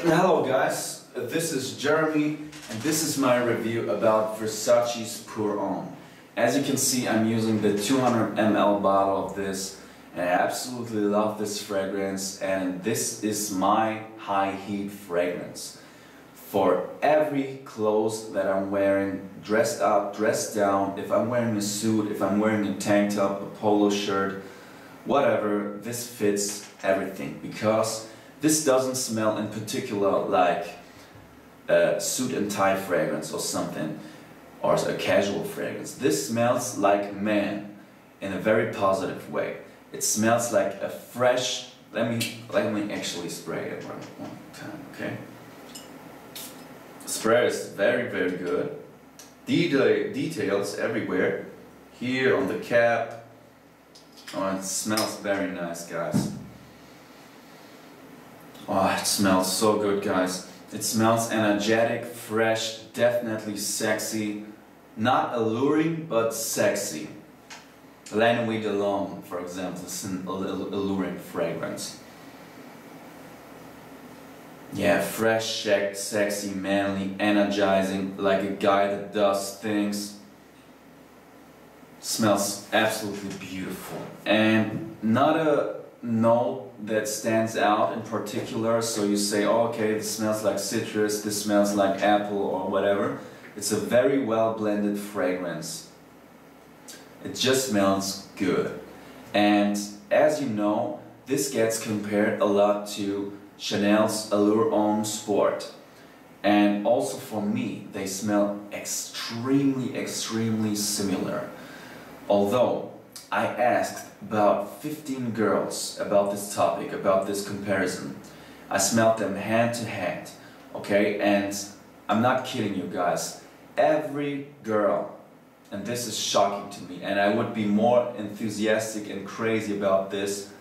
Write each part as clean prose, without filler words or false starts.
Hello guys, this is Jeremy and this is my review about Versace's Pour Homme. As you can see, I'm using the 200 ml bottle of this and I absolutely love this fragrance, and this is my high heat fragrance. For every clothes that I'm wearing, dressed up, dressed down, if I'm wearing a suit, if I'm wearing a tank top, a polo shirt, whatever, this fits everything, because this doesn't smell in particular like a suit and tie fragrance or something, or a casual fragrance. This smells like man in a very positive way. It smells like a fresh, let me actually spray it one time, okay? Spray is very good. Details everywhere. Here on the cap. Oh, it smells very nice, guys. Oh, it smells so good, guys. It smells energetic, fresh, definitely sexy. Not alluring, but sexy. La Nuit de l'Homme, for example, is an alluring fragrance. Yeah, fresh, sexy, manly, energizing, like a guy that does things. Smells absolutely beautiful. And not a note that stands out in particular, so you say, oh, okay, this smells like citrus, this smells like apple or whatever. It's a very well blended fragrance. It just smells good. And as you know, this gets compared a lot to Chanel's Allure Homme Sport. And also for me, they smell extremely similar. Although I asked about 15 girls about this topic, about this comparison. I smelled them hand to hand, okay? And I'm not kidding you guys. Every girl, and this is shocking to me, and I would be more enthusiastic and crazy about this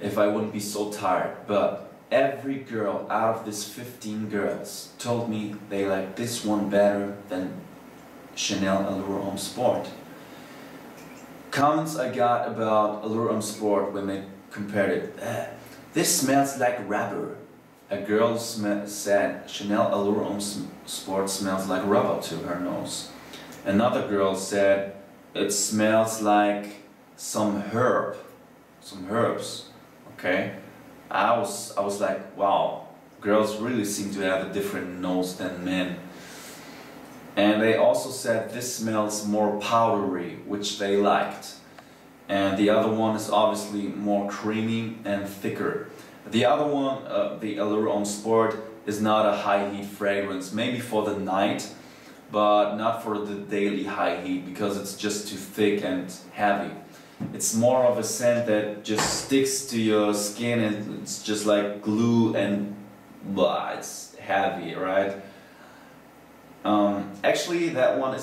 if I wouldn't be so tired, but every girl out of these 15 girls told me they like this one better than Chanel Allure Homme Sport. Comments I got about Allure Homme Sport when they compared it. This smells like rubber. A girl said Chanel Allure Homme Sport smells like rubber to her nose. Another girl said it smells like some herbs. Okay, I was like, wow, girls really seem to have a different nose than men. And they also said this smells more powdery, which they liked. And the other one is obviously more creamy and thicker. The other one, the Allure Homme Sport, is not a high heat fragrance, maybe for the night, but not for the daily high heat, because it's just too thick and heavy. It's more of a scent that just sticks to your skin, and it's just like glue, and blah, it's heavy, right? Actually, that one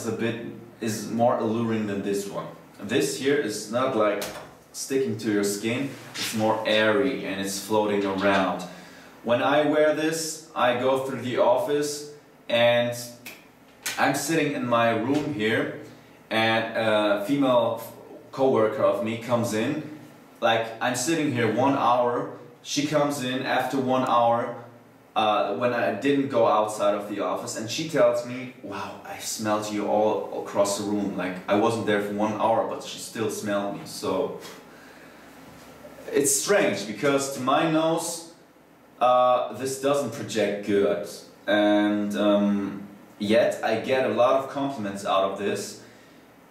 is more alluring than this one. This here is not like sticking to your skin, it's more airy and it's floating around. When I wear this, I go through the office and I'm sitting in my room here, and a female co-worker of me comes in. Like, I'm sitting here 1 hour, she comes in after 1 hour, when I didn't go outside of the office, and she tells me, wow, I smelled you all across the room. Like, I wasn't there for 1 hour, but she still smelled me. So it's strange, because to my nose, this doesn't project good. And yet I get a lot of compliments out of this.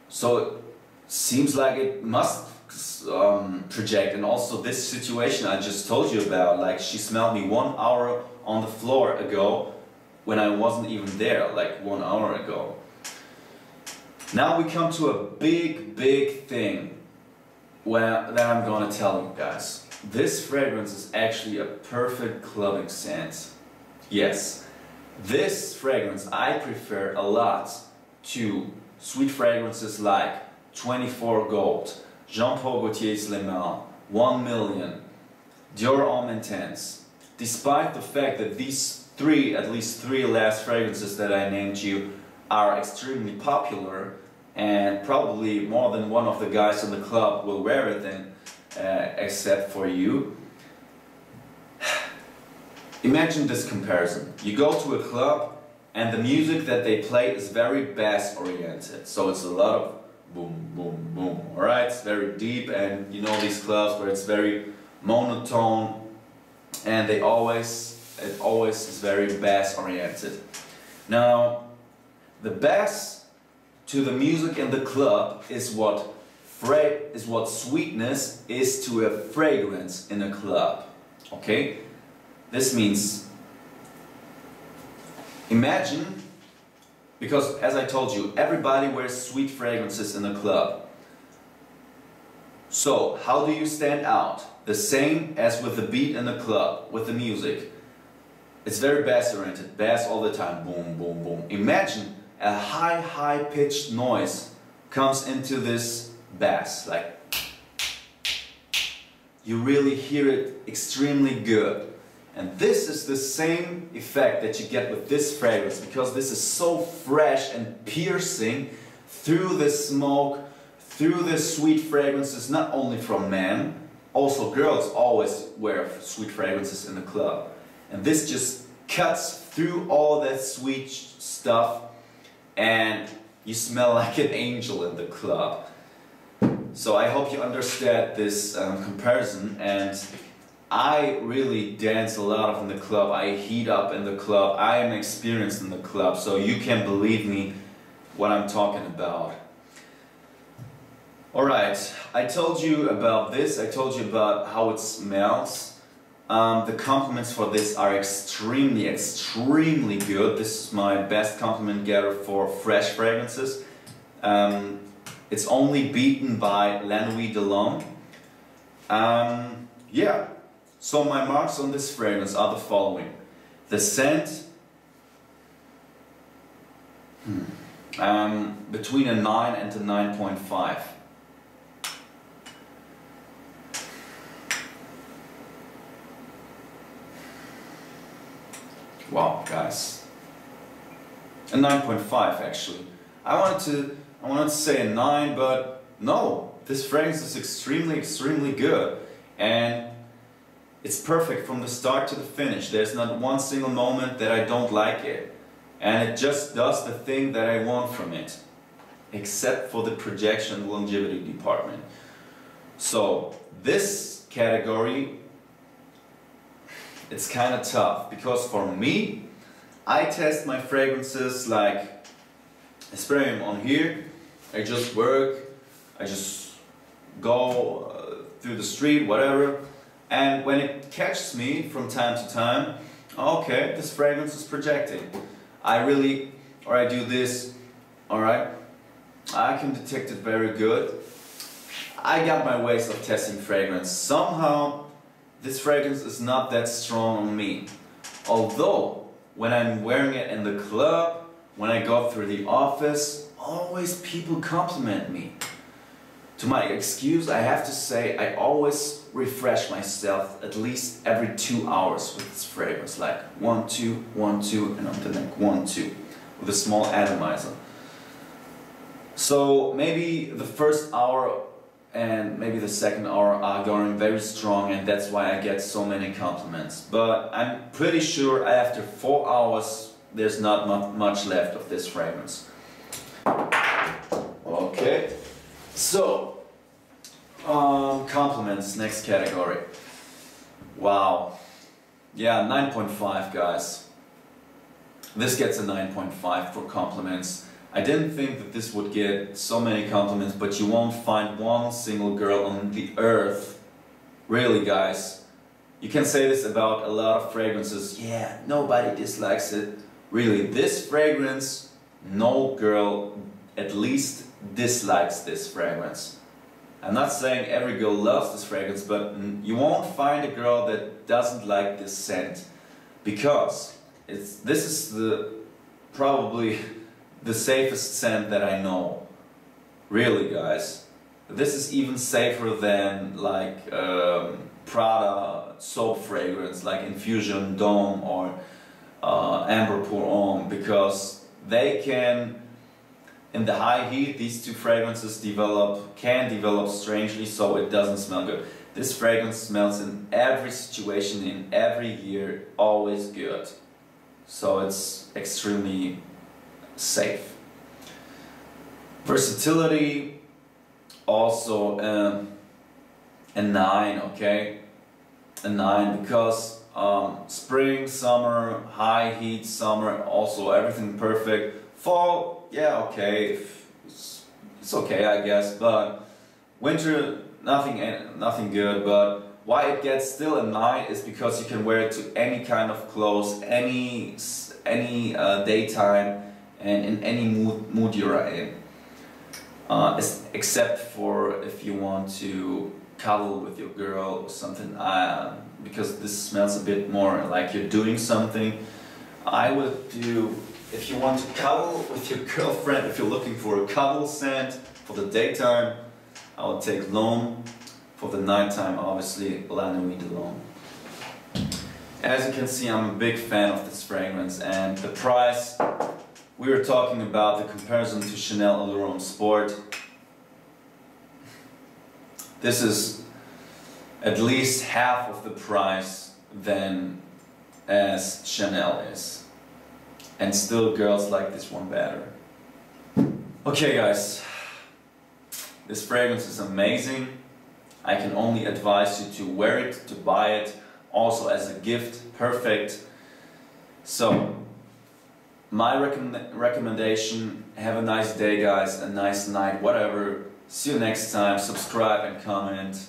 So it seems like it must project. And also this situation I just told you about, like, she smelled me 1 hour on the floor ago when I wasn't even there, like 1 hour ago. Now we come to a big thing that I'm gonna tell you guys. This fragrance is actually a perfect clubbing scent. Yes, this fragrance I prefer a lot to sweet fragrances like 24 Gold, Jean Paul Gaultier's Le Male, 1 Million, Dior Homme Intense. Despite the fact that these at least three last fragrances that I named you are extremely popular, and probably more than one of the guys in the club will wear it, except for you, Imagine this comparison. You go to a club and the music that they play is very bass oriented. So it's a lot of boom, boom, boom. Alright, it's very deep, and you know these clubs where it's very monotone and it always is very bass oriented. Now, the bass to the music in the club is what sweetness is to a fragrance in a club. Okay? This means, imagine, because as I told you, everybody wears sweet fragrances in a club. So, how do you stand out? The same as with the beat in the club, with the music. It's very bass oriented, bass all the time, boom, boom, boom. Imagine a high pitched noise comes into this bass, like you really hear it extremely good. And this is the same effect that you get with this fragrance, because this is so fresh and piercing through the smoke, through the sweet fragrances, not only from men, also girls always wear sweet fragrances in the club. And this just cuts through all that sweet stuff and you smell like an angel in the club. So I hope you understand this comparison. And I really dance a lot in the club. I heat up in the club. I am experienced in the club, so you can believe me what I'm talking about. Alright, I told you about this. I told you about how it smells. The compliments for this are extremely good. This is my best compliment getter for fresh fragrances. It's only beaten by La Nuit de l'Homme. Yeah. So my marks on this fragrance are the following. The scent, between a 9 and a 9.5. Wow, guys. A 9.5 actually. I wanted to say a 9, but no. This fragrance is extremely good. And it's perfect from the start to the finish. There's not one single moment that I don't like it. And it just does the thing that I want from it. Except for the projection and longevity department. So this category, it's kind of tough. Because for me, I test my fragrances like, I spray them on here. I just work. I just go through the street, whatever. And when it catches me from time to time, okay, this fragrance is projecting. I do this, alright, I can detect it very good. I got my ways of testing fragrance. Somehow, this fragrance is not that strong on me. Although, when I'm wearing it in the club, when I go through the office, always people compliment me. To my excuse, I have to say I always refresh myself at least every 2 hours with this fragrance, like 1, 2, 1, 2, and on the neck 1, 2, with a small atomizer. So maybe the first hour and maybe the second hour are going very strong, and that's why I get so many compliments. But I'm pretty sure after 4 hours there's not much left of this fragrance. Okay. So, compliments, next category. Wow. Yeah, 9.5 guys. This gets a 9.5 for compliments. I didn't think that this would get so many compliments, but you won't find one single girl on the earth. Really guys. You can say this about a lot of fragrances. Yeah, nobody dislikes it. Really, this fragrance, no girl at least dislikes this fragrance. I'm not saying every girl loves this fragrance, but you won't find a girl that doesn't like this scent, because this is probably the safest scent that I know. Really guys. This is even safer than like Prada soap fragrance like Infusion Dome or Amber Pour Homme, because they can, in the high heat, these two fragrances can develop strangely, so it doesn't smell good. This fragrance smells in every situation, in every year, always good. So it's extremely safe. Versatility, also a 9, okay? A 9 because spring, summer, high heat, summer, also everything perfect. Fall, yeah, okay, it's okay, I guess, but winter, nothing good. But why it gets still a 9 is because you can wear it to any kind of clothes, any daytime, and in any mood you're in. Except for if you want to cuddle with your girl or something, because this smells a bit more like you're doing something. I would do, if you want to cuddle with your girlfriend, if you're looking for a cuddle scent for the daytime, I would take Homme. For the nighttime, obviously, La Nuit de L'Homme. As you can see, I'm a big fan of this fragrance, and the price, we were talking about the comparison to Chanel Allure Homme Sport. This is at least half of the price than as Chanel is. And still girls like this one better. Okay guys, this fragrance is amazing. I can only advise you to wear it, to buy it, also as a gift, perfect. So, my recommendation, have a nice day guys, a nice night, whatever. See you next time, subscribe and comment.